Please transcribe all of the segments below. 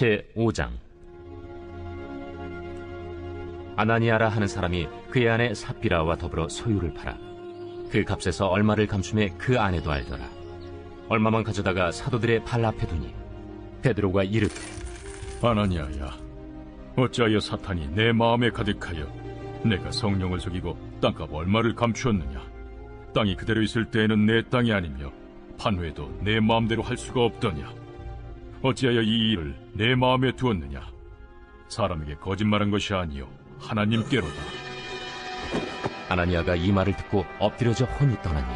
제5장. 아나니아라 하는 사람이 그의 아내 삽비라와 더불어 소유를 팔아 그 값에서 얼마를 감춤해 그 아내도 알더라. 얼마만 가져다가 사도들의 발 앞에 두니 베드로가 이르되, 아나니아야, 어찌하여 사탄이 내 마음에 가득하여 내가 성령을 속이고 땅값 얼마를 감추었느냐? 땅이 그대로 있을 때에는 내 땅이 아니며 판회도 내 마음대로 할 수가 없더냐? 어찌하여 이 일을 내 마음에 두었느냐? 사람에게 거짓말한 것이 아니요 하나님께로다. 아나니아가 이 말을 듣고 엎드려져 혼이 떠나니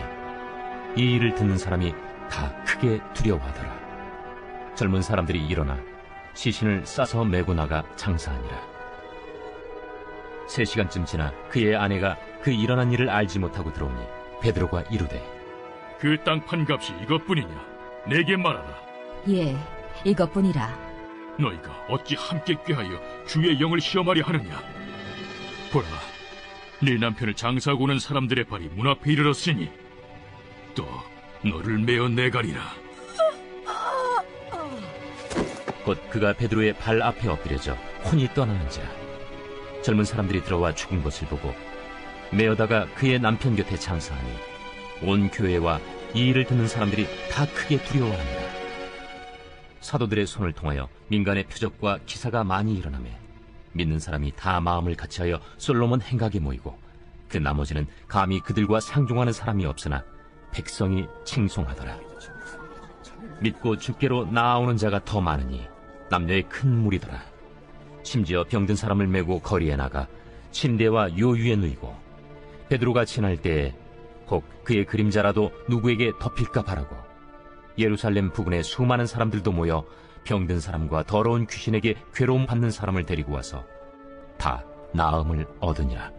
이 일을 듣는 사람이 다 크게 두려워하더라. 젊은 사람들이 일어나 시신을 싸서 메고 나가 장사하니라. 3시간쯤 지나 그의 아내가 그 일어난 일을 알지 못하고 들어오니 베드로가 이르되, 그 땅 판값이 이것뿐이냐? 내게 말하라. 예, 이것뿐이라. 너희가 어찌 함께 꾀하여 주의 영을 시험하려 하느냐? 보라, 네 남편을 장사하고 오는 사람들의 발이 문 앞에 이르렀으니 또 너를 메어 내가리라. 곧 그가 베드로의 발 앞에 엎드려져 혼이 떠나는지라. 젊은 사람들이 들어와 죽은 것을 보고 메어다가 그의 남편 곁에 장사하니 온 교회와 이 일을 듣는 사람들이 다 크게 두려워하니라. 사도들의 손을 통하여 민간의 표적과 기사가 많이 일어나매 믿는 사람이 다 마음을 같이하여 솔로몬 행각에 모이고 그 나머지는 감히 그들과 상종하는 사람이 없으나 백성이 칭송하더라. 믿고 주께로 나아오는 자가 더 많으니 남녀의 큰 무리더라. 심지어 병든 사람을 메고 거리에 나가 침대와 요유에 누이고 베드로가 지날 때에 혹 그의 그림자라도 누구에게 덮일까 바라고 예루살렘 부근에 수많은 사람들도 모여 병든 사람과 더러운 귀신에게 괴로움 받는 사람을 데리고 와서 다 나음을 얻으니라.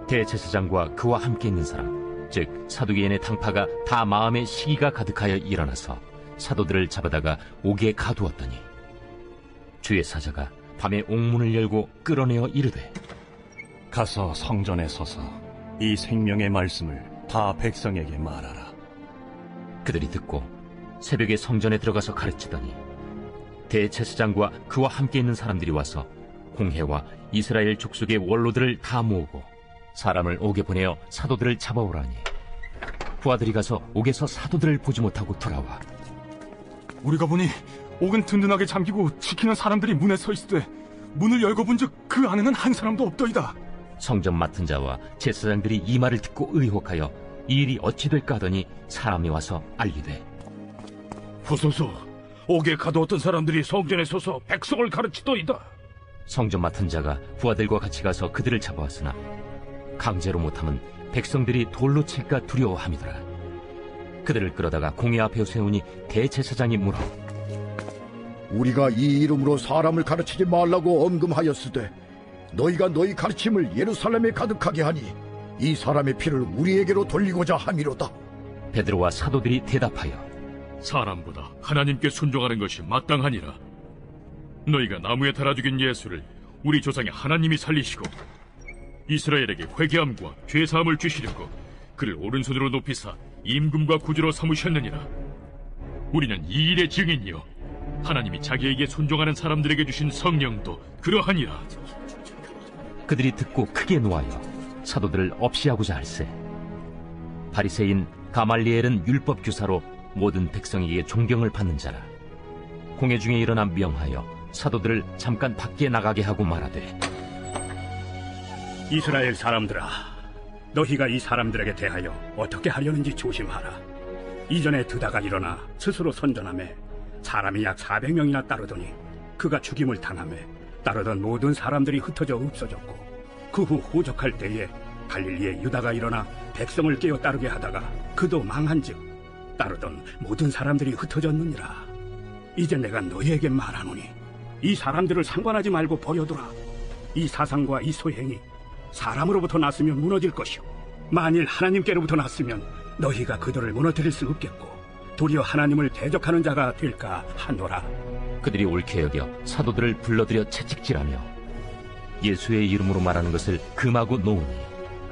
대제사장과 그와 함께 있는 사람, 즉 사두개인의 당파가 다 마음에 시기가 가득하여 일어나서 사도들을 잡아다가 옥에 가두었더니 주의 사자가 밤에 옥문을 열고 끌어내어 이르되, 가서 성전에 서서 이 생명의 말씀을 다 백성에게 말하라. 그들이 듣고 새벽에 성전에 들어가서 가르치더니 대제사장과 그와 함께 있는 사람들이 와서 공회와 이스라엘 족속의 원로들을 다 모으고 사람을 옥에 보내어 사도들을 잡아오라니 부하들이 가서 옥에서 사도들을 보지 못하고 돌아와 우리가 보니 옥은 든든하게 잠기고 지키는 사람들이 문에 서 있으되 문을 열고 본즉 그 안에는 한 사람도 없더이다. 성전 맡은 자와 제사장들이 이 말을 듣고 의혹하여 이 일이 어찌 될까 하더니 사람이 와서 알리되, 보소서, 옥에 가두었던 사람들이 성전에 서서 백성을 가르치더이다. 성전 맡은 자가 부하들과 같이 가서 그들을 잡아왔으나 강제로 못하면 백성들이 돌로 칠까 두려워함이더라. 그들을 끌어다가 공회 앞에 세우니 대제사장이 물어, 우리가 이 이름으로 사람을 가르치지 말라고 엄금하였으되 너희가 너희 가르침을 예루살렘에 가득하게 하니 이 사람의 피를 우리에게로 돌리고자 함이로다. 베드로와 사도들이 대답하여, 사람보다 하나님께 순종하는 것이 마땅하니라. 너희가 나무에 달아 죽인 예수를 우리 조상의 하나님이 살리시고 이스라엘에게 회개함과 죄사함을 주시려고 그를 오른손으로 높이사 임금과 구주로 삼으셨느니라. 우리는 이 일의 증인이요 하나님이 자기에게 순종하는 사람들에게 주신 성령도 그러하니라. 그들이 듣고 크게 노하여 사도들을 없이하고자 할세. 바리새인 가말리엘은 율법 교사로 모든 백성에게 존경을 받는 자라. 공회 중에 일어나 명하여 사도들을 잠깐 밖에 나가게 하고 말하되, 이스라엘 사람들아, 너희가 이 사람들에게 대하여 어떻게 하려는지 조심하라. 이전에 드다가 일어나 스스로 선전하며 사람이 약 400명이나 따르더니 그가 죽임을 당하며 따르던 모든 사람들이 흩어져 없어졌고 그 후 호적할 때에 갈릴리에 유다가 일어나 백성을 깨어 따르게 하다가 그도 망한즉 따르던 모든 사람들이 흩어졌느니라. 이제 내가 너희에게 말하노니 이 사람들을 상관하지 말고 버려두라. 이 사상과 이 소행이 사람으로부터 났으면 무너질 것이요 만일 하나님께로부터 났으면 너희가 그들을 무너뜨릴 수 없겠고 도리어 하나님을 대적하는 자가 될까 하노라. 그들이 옳게 여겨 사도들을 불러들여 채찍질하며 예수의 이름으로 말하는 것을 금하고 놓으니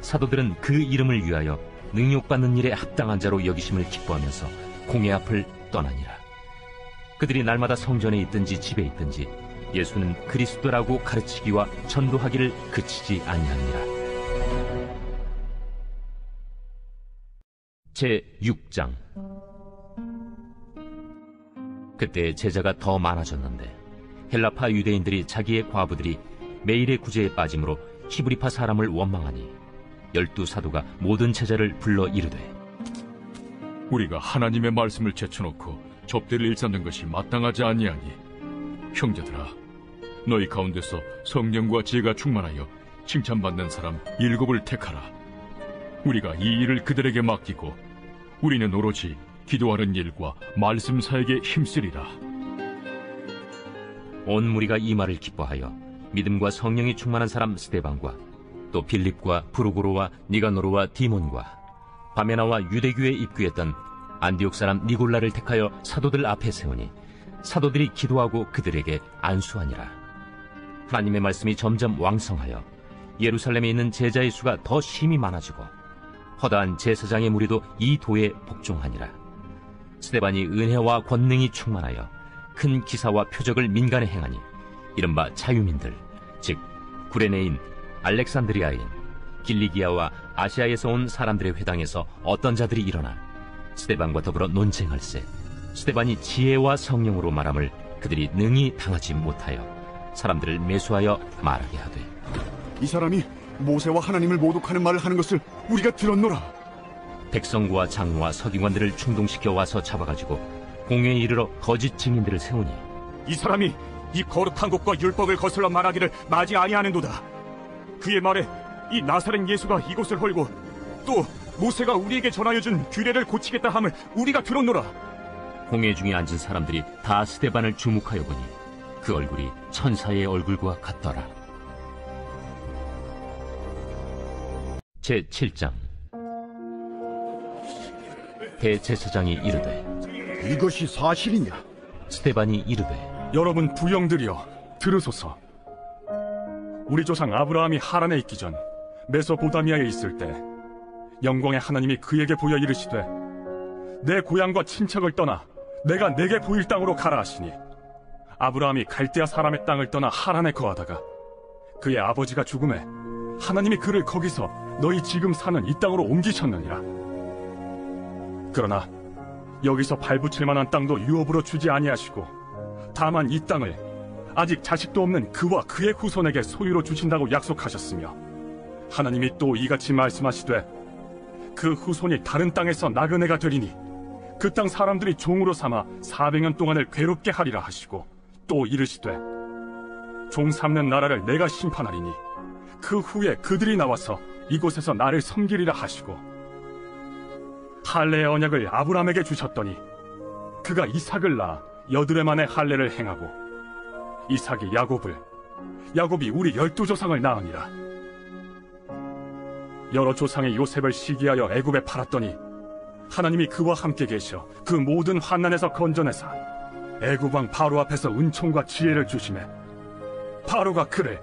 사도들은 그 이름을 위하여 능욕받는 일에 합당한 자로 여기심을 기뻐하면서 공회 앞을 떠나니라. 그들이 날마다 성전에 있든지 집에 있든지 예수는 그리스도라고 가르치기와 전도하기를 그치지 아니하니라. 제6장. 그때 제자가 더 많아졌는데 헬라파 유대인들이 자기의 과부들이 매일의 구제에 빠짐으로 히브리파 사람을 원망하니 12사도가 모든 제자를 불러 이르되, 우리가 하나님의 말씀을 제쳐놓고 접대를 일삼는 것이 마땅하지 아니하니, 형제들아, 너희 가운데서 성령과 지혜가 충만하여 칭찬받는 사람 7을 택하라. 우리가 이 일을 그들에게 맡기고 우리는 오로지 기도하는 일과 말씀 사역에 힘쓰리라. 온 무리가 이 말을 기뻐하여 믿음과 성령이 충만한 사람 스데반과 또 빌립과 프루고로와 니가노르와 디몬과 바메나와 유대교에 입구했던 안디옥 사람 니골라를 택하여 사도들 앞에 세우니 사도들이 기도하고 그들에게 안수하니라. 하나님의 말씀이 점점 왕성하여 예루살렘에 있는 제자의 수가 더 심히 많아지고 허다한 제사장의 무리도 이 도에 복종하니라. 스데반이 은혜와 권능이 충만하여 큰 기사와 표적을 민간에 행하니 이른바 자유민들, 즉 구레네인, 알렉산드리아인, 길리기아와 아시아에서 온 사람들의 회당에서 어떤 자들이 일어나 스데반과 더불어 논쟁할세 스데반이 지혜와 성령으로 말함을 그들이 능히 당하지 못하여 사람들을 매수하여 말하게 하되, 이 사람이 모세와 하나님을 모독하는 말을 하는 것을 우리가 들었노라. 백성과 장로와 서기관들을 충동시켜 와서 잡아가지고 공회에 이르러 거짓 증인들을 세우니 이 사람이 이 거룩한 곳과 율법을 거슬러 말하기를 마지 아니하는도다. 그의 말에 이 나사렛 예수가 이곳을 헐고 또 모세가 우리에게 전하여 준 규례를 고치겠다 함을 우리가 들었노라. 공회 중에 앉은 사람들이 다 스데반을 주목하여 보니 그 얼굴이 천사의 얼굴과 같더라. 제7장. 대제사장이 이르되, 이것이 사실이냐? 스데반이 이르되, 여러분 부영들이여 들으소서. 우리 조상 아브라함이 하란에 있기 전 메소포다미아에 있을 때 영광의 하나님이 그에게 보여 이르시되, 내 고향과 친척을 떠나 내가 내게 보일 땅으로 가라 하시니, 아브라함이 갈대아 사람의 땅을 떠나 하란에 거하다가 그의 아버지가 죽음에 하나님이 그를 거기서 너희 지금 사는 이 땅으로 옮기셨느니라. 그러나 여기서 발붙일 만한 땅도 유업으로 주지 아니하시고 다만 이 땅을 아직 자식도 없는 그와 그의 후손에게 소유로 주신다고 약속하셨으며, 하나님이 또 이같이 말씀하시되 그 후손이 다른 땅에서 나그네가 되리니 그 땅 사람들이 종으로 삼아 400년 동안을 괴롭게 하리라 하시고, 또 이르시되 종 삼는 나라를 내가 심판하리니 그 후에 그들이 나와서 이곳에서 나를 섬기리라 하시고, 할례의 언약을 아브라함에게 주셨더니 그가 이삭을 낳아 여드레 만에 할례를 행하고 이삭이 야곱을, 야곱이 우리 12조상을 낳으니라. 여러 조상의 요셉을 시기하여 애굽에 팔았더니 하나님이 그와 함께 계셔 그 모든 환난에서 건져내사 애굽 왕 바로 앞에서 은총과 지혜를 주시매 바로가 그를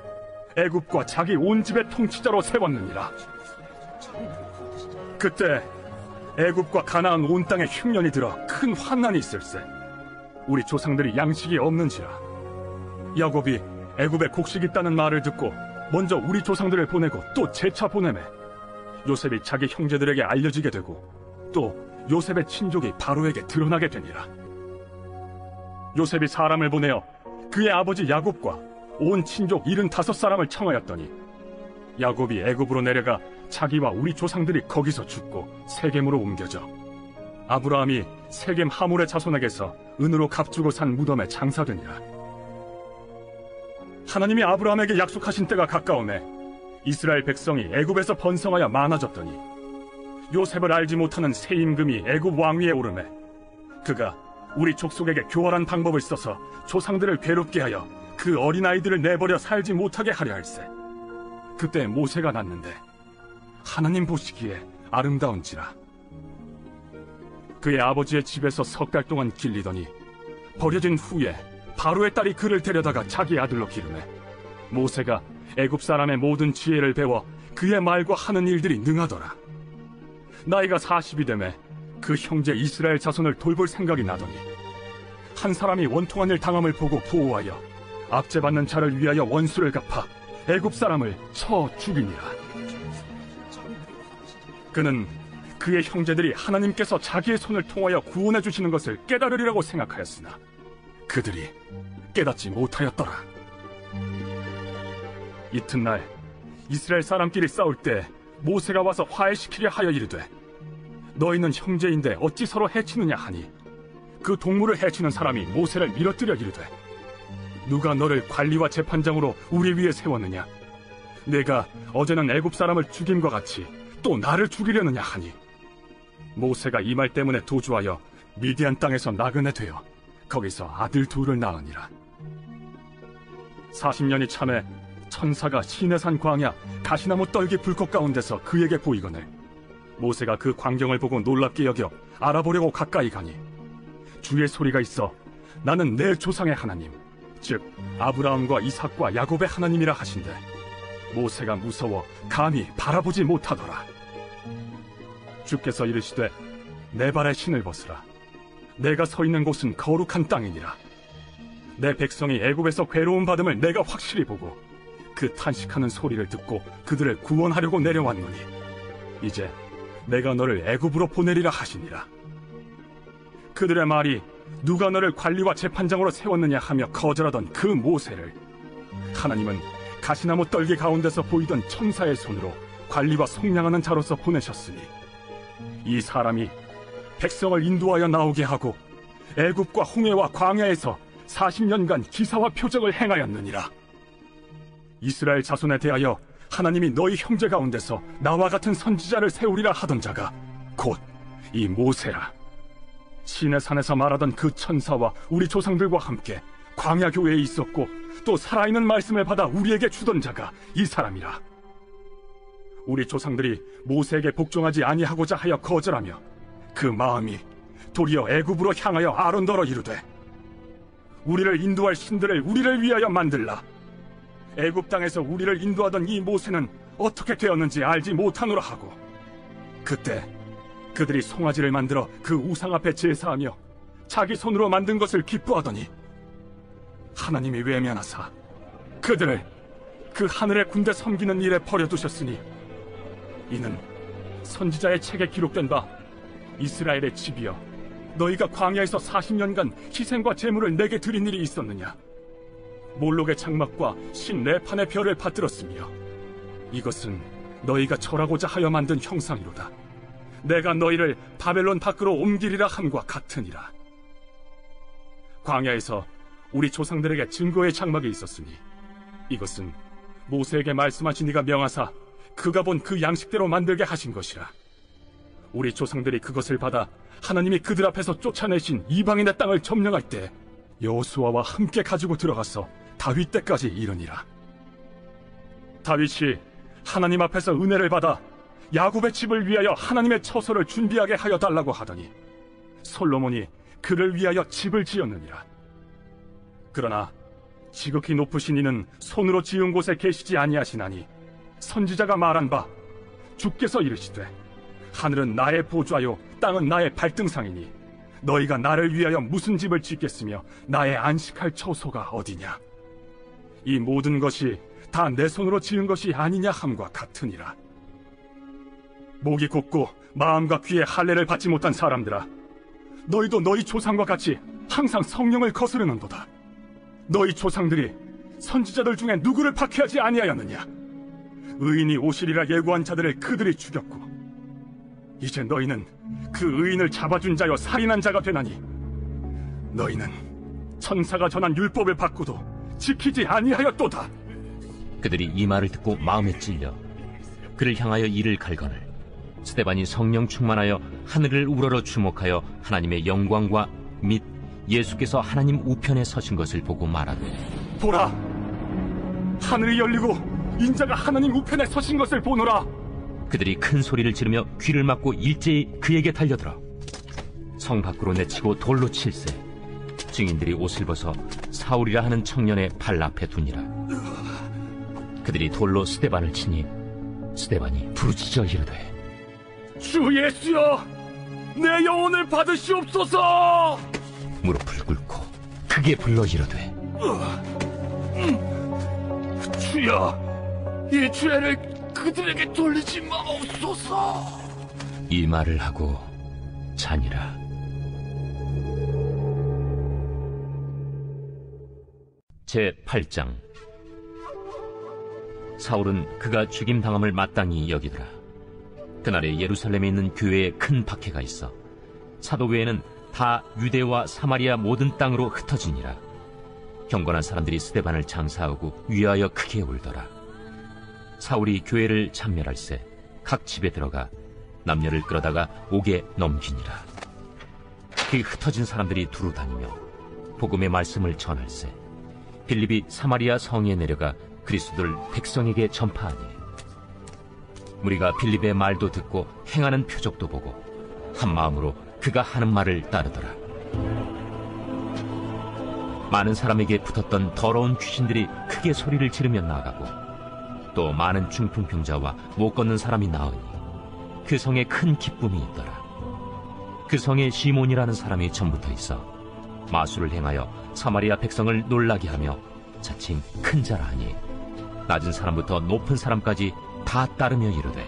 애굽과 자기 온 집의 통치자로 세웠느니라. 그때 애굽과 가나안 온 땅에 흉년이 들어 큰 환난이 있을세. 우리 조상들이 양식이 없는지라. 야곱이 애굽에 곡식 있다는 말을 듣고 먼저 우리 조상들을 보내고 또 재차 보내매 요셉이 자기 형제들에게 알려지게 되고 또 요셉의 친족이 바로에게 드러나게 되니라. 요셉이 사람을 보내어 그의 아버지 야곱과 온 친족 75사람을 청하였더니 야곱이 애굽으로 내려가 자기와 우리 조상들이 거기서 죽고 세겜으로 옮겨져 아브라함이 세겜 하몰의 자손에게서 은으로 값주고 산 무덤에 장사되니라. 하나님이 아브라함에게 약속하신 때가 가까우매 이스라엘 백성이 애굽에서 번성하여 많아졌더니 요셉을 알지 못하는 새 임금이 애굽 왕위에 오르매 그가 우리 족속에게 교활한 방법을 써서 조상들을 괴롭게 하여 그 어린아이들을 내버려 살지 못하게 하려 할세. 그때 모세가 났는데 하나님 보시기에 아름다운지라. 그의 아버지의 집에서 석 달 동안 길리더니 버려진 후에 바로의 딸이 그를 데려다가 자기 아들로 기르매 모세가 애굽 사람의 모든 지혜를 배워 그의 말과 하는 일들이 능하더라. 나이가 40이 되매 그 형제 이스라엘 자손을 돌볼 생각이 나더니 한 사람이 원통한 일 당함을 보고 보호하여 압제받는 자를 위하여 원수를 갚아 애굽 사람을 쳐 죽이니라. 그는 그의 형제들이 하나님께서 자기의 손을 통하여 구원해 주시는 것을 깨달으리라고 생각하였으나 그들이 깨닫지 못하였더라. 이튿날 이스라엘 사람끼리 싸울 때 모세가 와서 화해시키려 하여 이르되 너희는 형제인데 어찌 서로 해치느냐 하니 그 동물을 해치는 사람이 모세를 밀어뜨려 이르되 누가 너를 관리와 재판장으로 우리 위에 세웠느냐? 내가 어제는 애굽 사람을 죽임과 같이 또 나를 죽이려느냐 하니 모세가 이 말 때문에 도주하여 미디안 땅에서 나그네 되어 거기서 아들 둘을 낳으니라. 40년이 참에 천사가 시내산 광야 가시나무 떨기 불꽃 가운데서 그에게 보이거늘 모세가 그 광경을 보고 놀랍게 여겨 알아보려고 가까이 가니 주의 소리가 있어 나는 내 조상의 하나님 즉 아브라함과 이삭과 야곱의 하나님이라 하신대 모세가 무서워 감히 바라보지 못하더라. 주께서 이르시되 내 발에 신을 벗으라. 내가 서 있는 곳은 거룩한 땅이니라. 내 백성이 애굽에서 괴로움 받음을 내가 확실히 보고 그 탄식하는 소리를 듣고 그들을 구원하려고 내려왔노니 이제 내가 너를 애굽으로 보내리라 하시니라. 그들의 말이 누가 너를 관리와 재판장으로 세웠느냐 하며 거절하던 그 모세를 하나님은 가시나무 떨기 가운데서 보이던 천사의 손으로 관리와 속량하는 자로서 보내셨으니 이 사람이 백성을 인도하여 나오게 하고 애굽과 홍해와 광야에서 40년간 기사와 표적을 행하였느니라. 이스라엘 자손에 대하여 하나님이 너희 형제 가운데서 나와 같은 선지자를 세우리라 하던 자가 곧 이 모세라. 시내산에서 말하던 그 천사와 우리 조상들과 함께 광야 교회에 있었고 또 살아있는 말씀을 받아 우리에게 주던 자가 이 사람이라. 우리 조상들이 모세에게 복종하지 아니하고자 하여 거절하며 그 마음이 도리어 애굽으로 향하여 아론더러 이르되 우리를 인도할 신들을 우리를 위하여 만들라. 애굽 땅에서 우리를 인도하던 이 모세는 어떻게 되었는지 알지 못하노라 하고 그때 그들이 송아지를 만들어 그 우상 앞에 제사하며 자기 손으로 만든 것을 기뻐하더니 하나님이 외면하사 그들을 그 하늘의 군대 섬기는 일에 버려두셨으니 이는 선지자의 책에 기록된 바 이스라엘의 집이여 너희가 광야에서 40년간 희생과 제물을 내게 드린 일이 있었느냐? 몰록의 장막과 신 레판의 별을 받들었으며 이것은 너희가 절하고자 하여 만든 형상이로다. 내가 너희를 바벨론 밖으로 옮기리라 함과 같으니라. 광야에서 우리 조상들에게 증거의 장막이 있었으니 이것은 모세에게 말씀하신 이가 명하사 그가 본 그 양식대로 만들게 하신 것이라. 우리 조상들이 그것을 받아 하나님이 그들 앞에서 쫓아내신 이방인의 땅을 점령할 때 여호수아와 함께 가지고 들어가서 다윗 때까지 이르니라. 다윗이 하나님 앞에서 은혜를 받아 야곱의 집을 위하여 하나님의 처소를 준비하게 하여 달라고 하더니 솔로몬이 그를 위하여 집을 지었느니라. 그러나 지극히 높으신 이는 손으로 지은 곳에 계시지 아니하시나니 선지자가 말한 바 주께서 이르시되 하늘은 나의 보좌요 땅은 나의 발등상이니 너희가 나를 위하여 무슨 집을 짓겠으며 나의 안식할 처소가 어디냐? 이 모든 것이 다 내 손으로 지은 것이 아니냐 함과 같으니라. 목이 곧고 마음과 귀에 할례를 받지 못한 사람들아, 너희도 너희 조상과 같이 항상 성령을 거스르는도다. 너희 조상들이 선지자들 중에 누구를 박해하지 아니하였느냐? 의인이 오시리라 예고한 자들을 그들이 죽였고 이제 너희는 그 의인을 잡아준 자여 살인한 자가 되나니 너희는 천사가 전한 율법을 받고도 지키지 아니하였도다. 그들이 이 말을 듣고 마음에 찔려 그를 향하여 이를 갈거늘 스데반이 성령 충만하여 하늘을 우러러 주목하여 하나님의 영광과 및 예수께서 하나님 우편에 서신 것을 보고 말하되 보라, 하늘이 열리고 인자가 하나님 우편에 서신 것을 보노라. 그들이 큰 소리를 지르며 귀를 막고 일제히 그에게 달려들어 성 밖으로 내치고 돌로 칠세 증인들이 옷을 벗어 사울이라 하는 청년의 발 앞에 두니라. 그들이 돌로 스데반을 치니 스데반이 부르짖어 이르되 주 예수여, 내 영혼을 받으시옵소서. 무릎을 꿇고 크게 불러 이르되 주여, 이 죄를 그들에게 돌리지 마옵소서. 이 말을 하고 자니라. 제8장. 사울은 그가 죽임당함을 마땅히 여기더라. 그날에 예루살렘에 있는 교회에 큰 박해가 있어 사도 외에는 다 유대와 사마리아 모든 땅으로 흩어지니라. 경건한 사람들이 스데반을 장사하고 위하여 크게 울더라. 사울이 교회를 참멸할세 각 집에 들어가 남녀를 끌어다가 옥에 넘기니라. 그 흩어진 사람들이 두루 다니며 복음의 말씀을 전할세 빌립이 사마리아 성에 내려가 그리스도를 백성에게 전파하니 무리가 빌립의 말도 듣고 행하는 표적도 보고 한 마음으로 그가 하는 말을 따르더라. 많은 사람에게 붙었던 더러운 귀신들이 크게 소리를 지르며 나가고 또 많은 중풍병자와 못 걷는 사람이 나으니 그 성에 큰 기쁨이 있더라. 그 성에 시몬이라는 사람이 전부터 있어 마술을 행하여 사마리아 백성을 놀라게 하며 자칭 큰 자라 하니 낮은 사람부터 높은 사람까지 다 따르며 이르되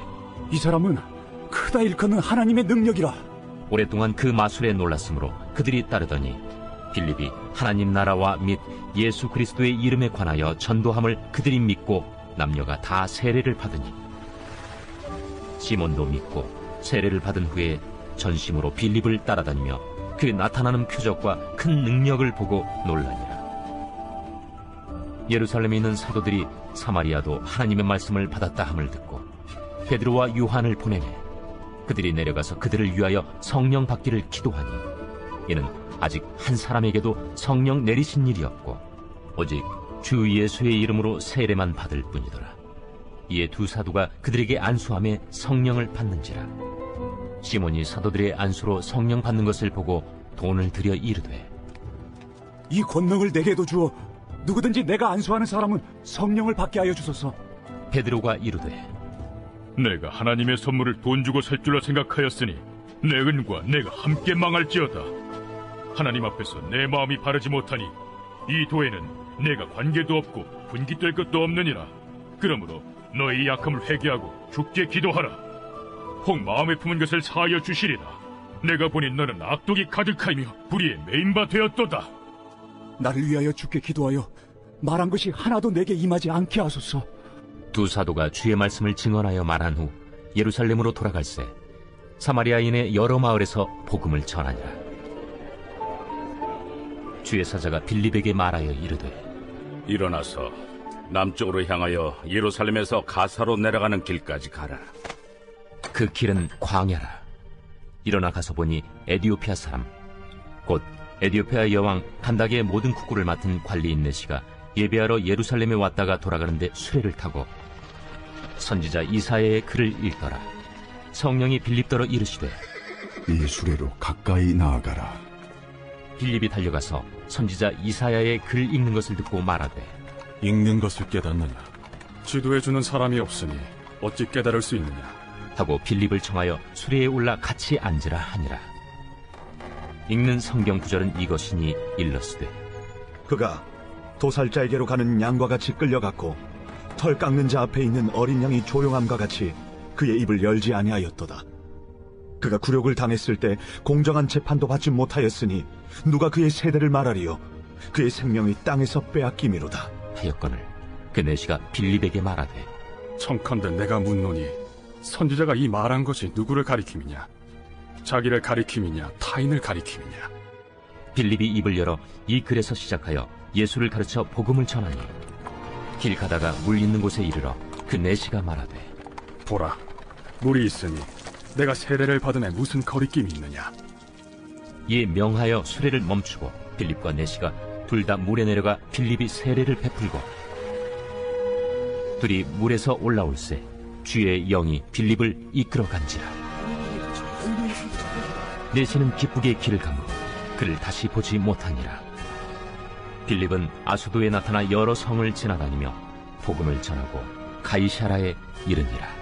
이 사람은 크다 일컫는 하나님의 능력이라. 오랫동안 그 마술에 놀랐으므로 그들이 따르더니 빌립이 하나님 나라와 및 예수 그리스도의 이름에 관하여 전도함을 그들이 믿고 남녀가 다 세례를 받으니 시몬도 믿고 세례를 받은 후에 전심으로 빌립을 따라다니며 그 나타나는 표적과 큰 능력을 보고 놀라니라. 예루살렘에 있는 사도들이 사마리아도 하나님의 말씀을 받았다 함을 듣고 베드로와 요한을 보내매 그들이 내려가서 그들을 위하여 성령 받기를 기도하니 이는 아직 한 사람에게도 성령 내리신 일이 없고 오직 주 예수의 이름으로 세례만 받을 뿐이더라. 이에 두 사도가 그들에게 안수하며 성령을 받는지라. 시몬이 사도들의 안수로 성령 받는 것을 보고 돈을 들여 이르되 이 권능을 내게도 주어 누구든지 내가 안수하는 사람은 성령을 받게 하여 주소서. 베드로가 이르되 내가 하나님의 선물을 돈 주고 살 줄로 생각하였으니 내 은과 내가 함께 망할지어다. 하나님 앞에서 내 마음이 바르지 못하니 이 도에는 내가 관계도 없고 분깃될 것도 없느니라. 그러므로 너희 약함을 회개하고 주께 기도하라. 혹 마음에 품은 것을 사하여 주시리라. 내가 보니 너는 악독이 가득하며 불의에 매인바 되었도다. 나를 위하여 주께 기도하여 말한 것이 하나도 내게 임하지 않게 하소서. 두 사도가 주의 말씀을 증언하여 말한 후 예루살렘으로 돌아갈새 사마리아인의 여러 마을에서 복음을 전하니라. 주의 사자가 빌립에게 말하여 이르되 일어나서 남쪽으로 향하여 예루살렘에서 가사로 내려가는 길까지 가라. 그 길은 광야라. 일어나 가서 보니 에디오피아 사람 곧 에디오피아 여왕 간다게의 모든 국구를 맡은 관리인 네시가 예배하러 예루살렘에 왔다가 돌아가는데 수레를 타고 선지자 이사야의 글을 읽더라. 성령이 빌립더러 이르시되 이 수레로 가까이 나아가라. 빌립이 달려가서 선지자 이사야의 글 읽는 것을 듣고 말하되 읽는 것을 깨닫느냐? 지도해주는 사람이 없으니 어찌 깨달을 수 있느냐 하고 빌립을 청하여 수레에 올라 같이 앉으라 하니라. 읽는 성경 구절은 이것이니 일러스되 그가 도살자에게로 가는 양과 같이 끌려갔고 털 깎는 자 앞에 있는 어린 양이 조용함과 같이 그의 입을 열지 아니하였도다. 그가 굴욕을 당했을 때 공정한 재판도 받지 못하였으니 누가 그의 세대를 말하리요? 그의 생명이 땅에서 빼앗김이로다 하였거늘 그 내시가 빌립에게 말하되 청컨대 내가 묻노니 선지자가 이 말한 것이 누구를 가리킴이냐? 자기를 가리킴이냐 타인을 가리킴이냐? 빌립이 입을 열어 이 글에서 시작하여 예수를 가르쳐 복음을 전하니 길 가다가 물 있는 곳에 이르러 그 내시가 말하되 보라, 물이 있으니 내가 세례를 받음에 무슨 거리낌이 있느냐? 이에 명하여 수레를 멈추고 빌립과 내시가 둘 다 물에 내려가 빌립이 세례를 베풀고 둘이 물에서 올라올새 주의 영이 빌립을 이끌어 간지라. 내시는 기쁘게 길을 가므로 그를 다시 보지 못하니라. 빌립은 아수도에 나타나 여러 성을 지나다니며 복음을 전하고 가이사라에 이르니라.